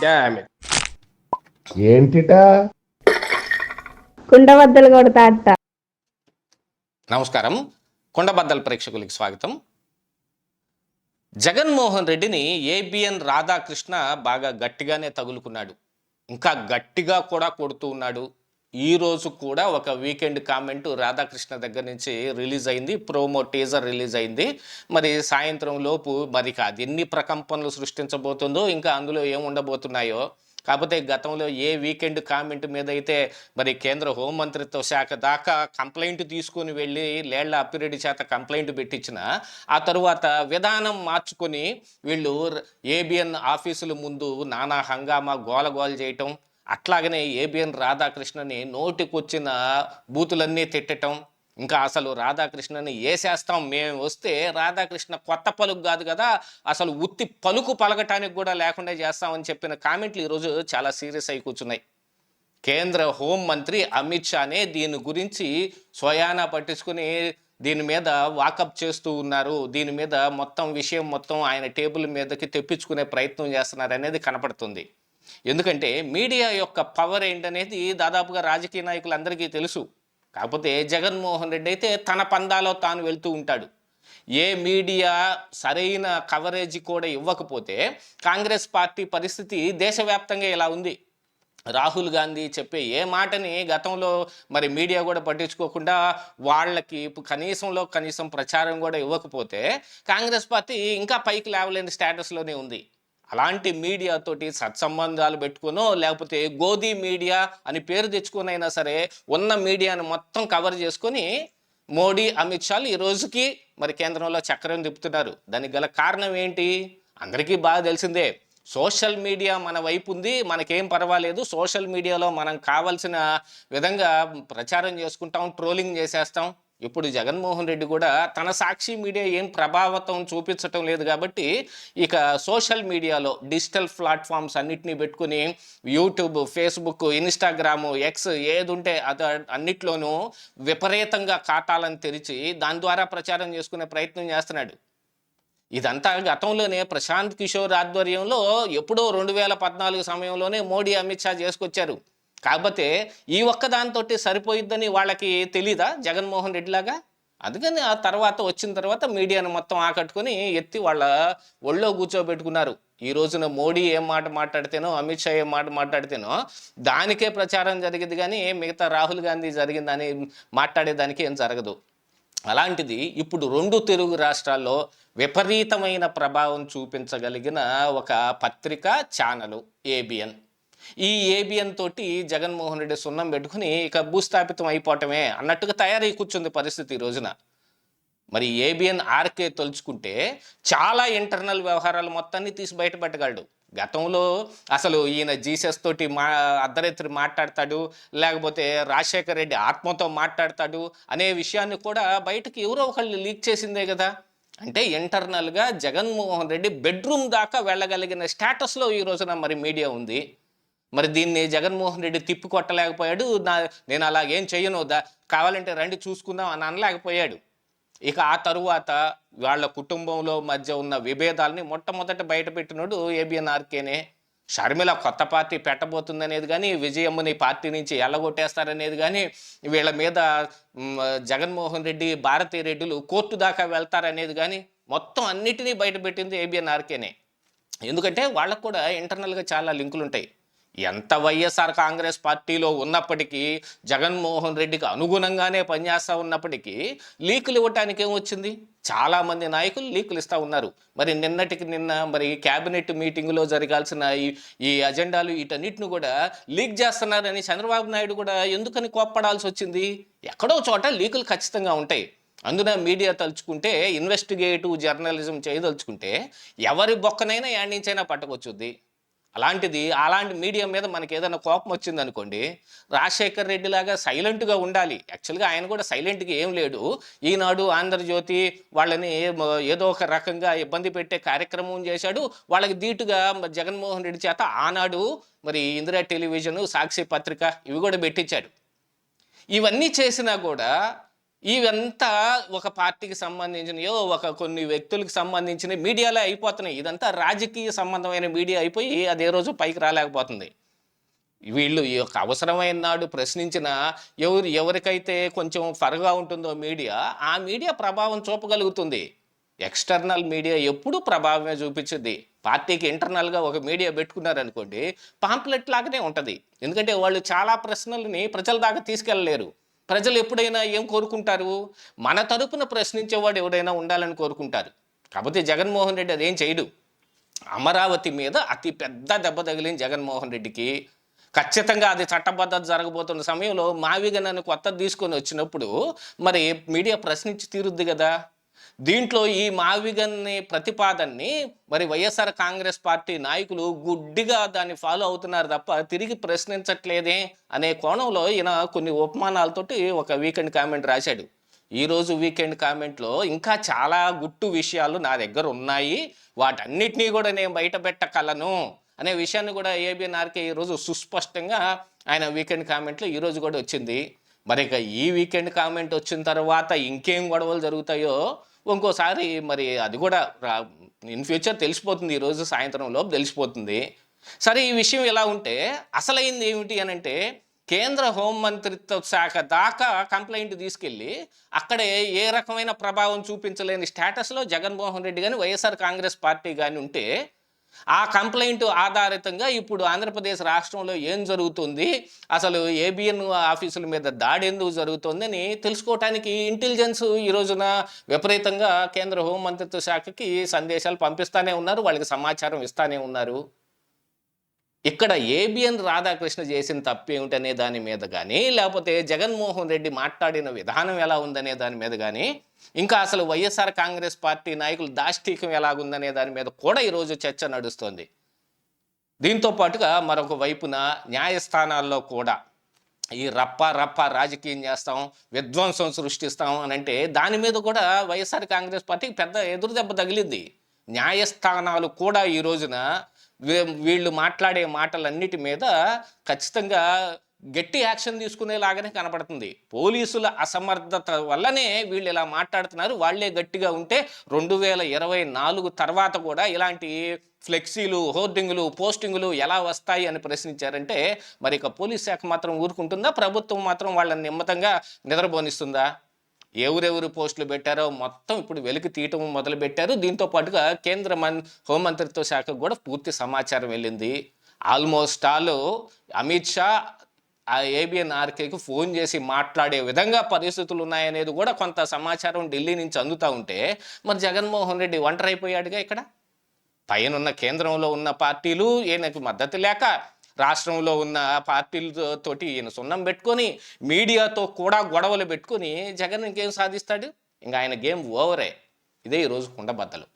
Damn it. ఏంటిటా కుండబద్దలు కొడతా అట్ట. నమస్కారం, కొండబద్దల ప్రేక్షకులకి స్వాగతం. జగన్మోహన్ రెడ్డిని ఏబిఎన్ రాధాకృష్ణ బాగా గట్టిగానే తగులుకున్నాడు, ఇంకా గట్టిగా కూడా కొడుతూ ఉన్నాడు. ఈరోజు కూడా ఒక వీకెండ్ కామెంట్ రాధాకృష్ణ దగ్గర నుంచి రిలీజ్ అయింది, ప్రోమో టీజర్ రిలీజ్ అయింది. మరి సాయంత్రం లోపు మరి అది ఎన్ని ప్రకంపనలు సృష్టించబోతుందో, ఇంకా అందులో ఏముండబోతున్నాయో. కాకపోతే గతంలో ఏ వీకెండ్ కామెంట్ మీద అయితే మరి కేంద్ర హోంమంత్రిత్వ శాఖ దాకా కంప్లైంట్ తీసుకుని వెళ్ళి లేళ్ల అప్పిరెడ్డి చేత కంప్లైంట్ పెట్టించిన ఆ తరువాత విధానం మార్చుకొని వీళ్ళు ఏబిఎన్ ఆఫీసుల ముందు నానా హంగామా గోలగోల చేయటం, అట్లాగనే ఏబిఎన్ రాధాకృష్ణని నోటికొచ్చిన బూతులన్నీ తిట్టటం, ఇంకా అసలు రాధాకృష్ణని వేసేస్తాం మేము వస్తే, రాధాకృష్ణ కొత్త పలుకు కాదు కదా, అసలు ఉత్తి పలుకు పలకటానికి కూడా లేకుండా చేస్తామని చెప్పిన కామెంట్లు ఈరోజు చాలా సీరియస్ అయి కూర్చున్నాయి. కేంద్ర హోంమంత్రి అమిత్ షానే దీని గురించి స్వయానా పట్టించుకుని దీని మీద వాకప్ చేస్తూ ఉన్నారు. దీని మీద విషయం మొత్తం ఆయన టేబుల్ మీదకి తెప్పించుకునే ప్రయత్నం చేస్తున్నారు అనేది కనపడుతుంది. ఎందుకంటే మీడియా యొక్క పవర్ ఏంటనేది దాదాపుగా రాజకీయ నాయకులందరికీ తెలుసు. కాకపోతే జగన్మోహన్ రెడ్డి అయితే తన పందాలో తాను వెళ్తూ ఉంటాడు. ఏ మీడియా సరైన కవరేజ్ కూడా ఇవ్వకపోతే కాంగ్రెస్ పార్టీ పరిస్థితి దేశవ్యాప్తంగా ఇలా ఉంది. రాహుల్ గాంధీ చెప్పే ఏ మాటని గతంలో మరి మీడియా కూడా పట్టించుకోకుండా వాళ్ళకి కనీసం ప్రచారం కూడా ఇవ్వకపోతే కాంగ్రెస్ పార్టీ ఇంకా పైకి లేవలేని స్టేటస్లోనే ఉంది. అలాంటి మీడియాతోటి సత్సంబంధాలు పెట్టుకునో లేకపోతే గోధీ మీడియా అని పేరు తెచ్చుకునైనా సరే ఉన్న మీడియాను మొత్తం కవర్ చేసుకొని మోడీ అమిత్ షాలు ఈ రోజుకి మరి కేంద్రంలో చక్రం తిప్పుతున్నారు. దానికి గల కారణం ఏంటి అందరికీ బాగా తెలిసిందే. సోషల్ మీడియా మన వైపు ఉంది, మనకేం పర్వాలేదు, సోషల్ మీడియాలో మనం కావాల్సిన విధంగా ప్రచారం చేసుకుంటాం, ట్రోలింగ్ చేసేస్తాం. ఇప్పుడు జగన్మోహన్ రెడ్డి కూడా తన సాక్షి మీడియా ఏం ప్రభావితం చూపించటం లేదు కాబట్టి ఇక సోషల్ మీడియాలో డిజిటల్ ప్లాట్ఫామ్స్ అన్నిటినీ పెట్టుకుని యూట్యూబ్, ఫేస్బుక్, ఇన్స్టాగ్రాము, ఎక్స్ ఏది ఉంటే అన్నిట్లోనూ విపరీతంగా ఖాతాలను తెరిచి దాని ద్వారా ప్రచారం చేసుకునే ప్రయత్నం చేస్తున్నాడు. ఇదంతా గతంలోనే ప్రశాంత్ కిషోర్ ఆధ్వర్యంలో ఎప్పుడో 2014 సమయంలోనే మోడీ అమిత్ షా చేసుకొచ్చారు. కాకపోతే ఈ ఒక్కదానితో సరిపోయిద్దని వాళ్ళకి తెలీదా జగన్మోహన్ రెడ్డి లాగా? అందుకని ఆ తర్వాత వచ్చిన తర్వాత మీడియాను మొత్తం ఆకట్టుకొని ఎత్తి వాళ్ళ ఒళ్ళో కూర్చోబెట్టుకున్నారు. ఈ రోజున మోడీ ఏం మాట మాట్లాడితేనో, అమిత్ షా ఏం మాట మాట్లాడితేనో దానికే ప్రచారం జరిగింది, కానీ మిగతా రాహుల్ గాంధీ జరిగిందని మాట్లాడేదానికి ఏం జరగదు. అలాంటిది ఇప్పుడు 2 తెలుగు రాష్ట్రాల్లో విపరీతమైన ప్రభావం చూపించగలిగిన ఒక పత్రిక ఛానల్ ఏబిఎన్. ఈ ఏబిఎన్ తోటి జగన్మోహన్ రెడ్డి సున్నం పెట్టుకుని ఇక భూస్థాపితం అయిపోవటమే అన్నట్టుగా తయారై కూర్చుంది పరిస్థితి ఈ రోజున. మరి ఏబిఎన్ ఆర్కే తలుచుకుంటే చాలా ఇంటర్నల్ వ్యవహారాలు మొత్తాన్ని తీసి బయటపెట్టగలడు. గతంలో అసలు ఈయన జీసస్ తోటి అర్ధరాత్రి మాట్లాడతాడు, లేకపోతే రాజశేఖర్ రెడ్డి ఆత్మతో మాట్లాడతాడు అనే విషయాన్ని కూడా బయటకు ఎవరో ఒకళ్ళు లీక్ చేసిందే కదా. అంటే ఇంటర్నల్గా జగన్మోహన్ రెడ్డి బెడ్రూమ్ దాకా వెళ్ళగలిగిన స్టేటస్లో ఈ రోజున మరి మీడియా ఉంది. మరి దీన్ని జగన్మోహన్ రెడ్డి తిప్పి కొట్టలేకపోయాడు. నేను అలాగేం చెయ్యను, కావాలంటే రండి చూసుకుందాం అని అనలేకపోయాడు. ఇక ఆ తరువాత వాళ్ళ కుటుంబంలో మధ్య ఉన్న విభేదాలని మొట్టమొదట బయటపెట్టినోడు ఏబిఎన్ ఆర్కేనే. షర్మిల కొత్త పార్టీ పెట్టబోతుందనేది కానీ, విజయమ్మని పార్టీ నుంచి ఎల్లగొట్టేస్తారనేది కానీ, వీళ్ళ మీద జగన్మోహన్ రెడ్డి, భారతీ రెడ్డిలు కోర్టు దాకా వెళ్తారనేది కానీ మొత్తం అన్నిటినీ బయటపెట్టింది ఏబిఎన్ ఆర్కేనే. ఎందుకంటే వాళ్ళకు కూడా ఇంటర్నల్గా చాలా లింకులు ఉంటాయి. ఎంత వైఎస్ఆర్ కాంగ్రెస్ పార్టీలో ఉన్నప్పటికీ, జగన్మోహన్ రెడ్డికి అనుగుణంగానే పనిచేస్తూ ఉన్నప్పటికీ లీకులు ఇవ్వటానికి ఏమొచ్చింది? చాలామంది నాయకులు లీకులు ఇస్తూ ఉన్నారు. మరి నిన్న మరి క్యాబినెట్ మీటింగ్లో జరగాల్సిన ఈ అజెండాలు వీటన్నిటిని కూడా లీక్ చేస్తున్నారని చంద్రబాబు నాయుడు కూడా ఎందుకని కోప్పడాల్సి వచ్చింది? ఎక్కడో చోట లీకులు ఖచ్చితంగా ఉంటాయి. అందున మీడియా తలుచుకుంటే, ఇన్వెస్టిగేటివ్ జర్నలిజం చేయదలుచుకుంటే ఎవరి బొక్కనైనా యాడ్నించైనా పట్టుకొచ్చుద్ది. అలాంటి మీడియా మీద మనకి ఏదైనా కోపం వచ్చింది అనుకోండి, రాజశేఖర్ రెడ్డి లాగా సైలెంట్గా ఉండాలి. యాక్చువల్గా ఆయన కూడా సైలెంట్గా ఏం లేడు. ఈనాడు, ఆంధ్రజ్యోతి వాళ్ళని ఏదో ఒక రకంగా ఇబ్బంది పెట్టే కార్యక్రమం చేశాడు. వాళ్ళకి ధీటుగా జగన్మోహన్ రెడ్డి చేత ఆనాడు మరి ఇందిరా టెలివిజను, సాక్షి పత్రిక ఇవి కూడా పెట్టించాడు. ఇవన్నీ చేసినా కూడా ఇవంతా ఒక పార్టీకి సంబంధించినయో, ఒక కొన్ని వ్యక్తులకు సంబంధించిన మీడియాలో అయిపోతున్నాయి. ఇదంతా రాజకీయ సంబంధమైన మీడియా అయిపోయి అది ఏ రోజు పైకి రాలేకపోతుంది. వీళ్ళు ఈ యొక్క అవసరమైన నాడు ప్రశ్నించిన ఎవరికైతే కొంచెం ఫరగా ఉంటుందో మీడియా, ఆ మీడియా ప్రభావం చూపగలుగుతుంది. ఎక్స్టర్నల్ మీడియా ఎప్పుడూ ప్రభావమే చూపించుద్ది. పార్టీకి ఇంటర్నల్గా ఒక మీడియా పెట్టుకున్నారనుకోండి, పాంప్లెట్ లాగానే ఉంటుంది. ఎందుకంటే వాళ్ళు చాలా ప్రశ్నలని ప్రజల దాకా తీసుకెళ్ళలేరు. ప్రజలు ఎప్పుడైనా ఏం కోరుకుంటారు? మన తరపున ప్రశ్నించేవాడు ఎవడైనా ఉండాలని కోరుకుంటారు. కాకపోతే జగన్మోహన్ రెడ్డి అదేం చేయడు. అమరావతి మీద అతి పెద్ద దెబ్బ తగిలింది జగన్మోహన్ రెడ్డికి. ఖచ్చితంగా అది చట్టబద్ధత జరగబోతున్న సమయంలో మావిగనని కొత్తది తీసుకొని వచ్చినప్పుడు మరి మీడియా ప్రశ్నించి తీరుద్ది కదా. దీంట్లో ఈ మావిగన్ని ప్రతిపాదనని మరి వైఎస్ఆర్ కాంగ్రెస్ పార్టీ నాయకులు గుడ్డిగా దాన్ని ఫాలో అవుతున్నారు తప్ప తిరిగి ప్రశ్నించట్లేదే అనే కోణంలో ఈయన కొన్ని ఉపమానాలతోటి ఒక వీకెండ్ కామెంట్ రాశాడు. ఈరోజు వీకెండ్ కామెంట్లో ఇంకా చాలా గుట్టు విషయాలు నా దగ్గర ఉన్నాయి, వాటన్నిటినీ కూడా నేను బయట పెట్టగలను అనే విషయాన్ని కూడా ఏబిఎన్ఆర్కే ఈరోజు సుస్పష్టంగా ఆయన వీకెండ్ కామెంట్లో ఈరోజు కూడా వచ్చింది. మరి ఇక ఈ వీకెండ్ కామెంట్ వచ్చిన తర్వాత ఇంకేం గొడవలు జరుగుతాయో ఇంకోసారి మరి అది కూడా ఇన్ ఫ్యూచర్ తెలిసిపోతుంది. ఈరోజు సాయంత్రం లోపు తెలిసిపోతుంది. సరే, ఈ విషయం ఎలా ఉంటే అసలైంది ఏమిటి అని అంటే, కేంద్ర హోంమంత్రిత్వ శాఖ దాకా కంప్లైంట్ తీసుకెళ్ళి అక్కడే ఏ రకమైన ప్రభావం చూపించలేని స్టేటస్లో జగన్మోహన్ రెడ్డి కానీ వైఎస్ఆర్ కాంగ్రెస్ పార్టీ కానీ ఉంటే, ఆ కంప్లైంట్ ఆధారితంగా ఇప్పుడు ఆంధ్రప్రదేశ్ రాష్ట్రంలో ఏం జరుగుతుంది, అసలు ఏబిఎన్ ఆఫీసుల మీద దాడి ఎందుకు జరుగుతుందని తెలుసుకోవటానికి ఇంటెలిజెన్స్ ఈ రోజున విపరీతంగా కేంద్ర హోంమంత్రిత్వ శాఖకి సందేశాలు పంపిస్తూనే ఉన్నారు, వాళ్ళకి సమాచారం ఇస్తూనే ఉన్నారు. ఇక్కడ ఏబిఎన్ రాధాకృష్ణ చేసిన తప్పేమిటనే దాని మీద కానీ, లేకపోతే జగన్మోహన్ రెడ్డి మాట్లాడిన విధానం ఎలా ఉందనే దాని మీద కానీ, ఇంకా అసలు వైఎస్ఆర్ కాంగ్రెస్ పార్టీ నాయకులు దాష్టీకం ఎలాగుందనే దాని మీద కూడా ఈరోజు చర్చ నడుస్తోంది. దీంతో పాటుగా మరొక వైపున న్యాయస్థానాల్లో కూడా ఈ రప్ప రాజకీయం చేస్తాం, విధ్వంసం సృష్టిస్తాం అని అంటే దాని మీద కూడా వైఎస్ఆర్ కాంగ్రెస్ పార్టీకి పెద్ద ఎదురుదెబ్బ తగిలింది. న్యాయస్థానాలు కూడా ఈ రోజున వీళ్ళు మాట్లాడే మాటలన్నిటి మీద ఖచ్చితంగా గట్టి యాక్షన్ తీసుకునేలాగానే కనపడుతుంది. పోలీసుల అసమర్థత వల్లనే వీళ్ళు ఇలా మాట్లాడుతున్నారు. వాళ్లే గట్టిగా ఉంటే 2024 తర్వాత కూడా ఇలాంటి ఫ్లెక్సీలు, హోర్డింగులు, పోస్టింగులు ఎలా వస్తాయి అని ప్రశ్నించారంటే మరి ఇక పోలీస్ శాఖ మాత్రం ఊరుకుంటుందా? ప్రభుత్వం మాత్రం వాళ్ళని నిమ్మతంగా నిద్రపోనిస్తుందా? ఎవరెవరు పోస్టులు పెట్టారో మొత్తం ఇప్పుడు వెలికి తీయటం మొదలుపెట్టారు. దీంతో పాటుగా కేంద్ర హోంమంత్రిత్వ శాఖకు కూడా పూర్తి సమాచారం వెళ్ళింది. ఆల్మోస్ట్ ఆల్ అమిత్ షా ఆ ఏబిఎన్ఆర్కేకి ఫోన్ చేసి మాట్లాడే విధంగా పరిస్థితులు ఉన్నాయనేది కూడా కొంత సమాచారం ఢిల్లీ నుంచి అందుతూ ఉంటే, మరి జగన్మోహన్ రెడ్డి ఒంటరి అయిపోయాడుగా. ఇక్కడ పైనున్న కేంద్రంలో ఉన్న పార్టీలు ఈయనకు మద్దతు లేక, రాష్ట్రంలో ఉన్న పార్టీలతోటి ఈయన సున్నం పెట్టుకొని, మీడియాతో కూడా గొడవలు పెట్టుకొని జగన్ ఇంకేం సాధిస్తాడు? ఇంకా ఆయన గేమ్ ఓవరే. ఇదే ఈరోజు కుండబద్దలు.